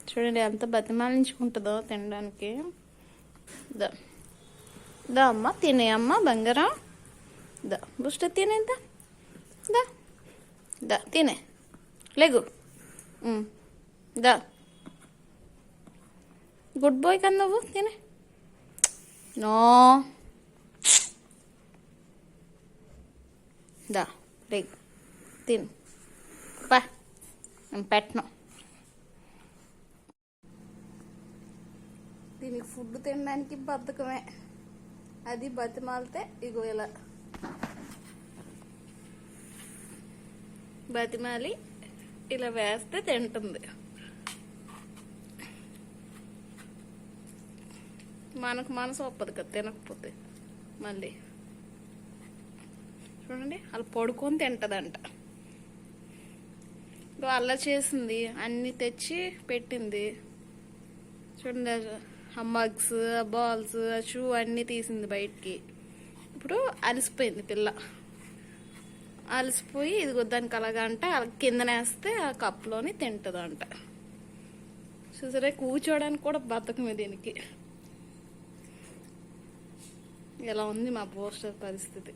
చూడండి ఎంత బతిమాలించుకుంటుందో తినడానికి. దా దా అమ్మ తినే అమ్మ బంగారం. దా బుష్ట తినేద్దా. దా దా తినే లేగు. దా గుడ్ బాయ్ కదా నువ్వు. తినే. నో దా లేగు తిను. పా నేను పెట్టను. దీనికి ఫుడ్ తినడానికి బద్ధకమే. అది బతిమాలితే ఇగో ఇలా బతిమాలి ఇలా వేస్తే తింటుంది. మనకు మనసు ఒప్పదు కదా తినకపోతే. మళ్ళీ చూడండి అలా పడుకొని తింటదంట. అలా చేసింది, అన్నీ తెచ్చి పెట్టింది. చూడండి ఆ మగ్స్, ఆ బాల్స్, ఆ షూ అన్నీ తీసింది బయటికి. ఇప్పుడు అలసిపోయింది పిల్ల. అలసిపోయి ఇదిగో దానికి అలాగంట కిందనేస్తే ఆ కప్లోని తింటుందంట. చూసారా కూర్చోడానికి కూడా బద్ధకమే దీనికి. ఎలా ఉంది మా పోస్టర్ పరిస్థితి.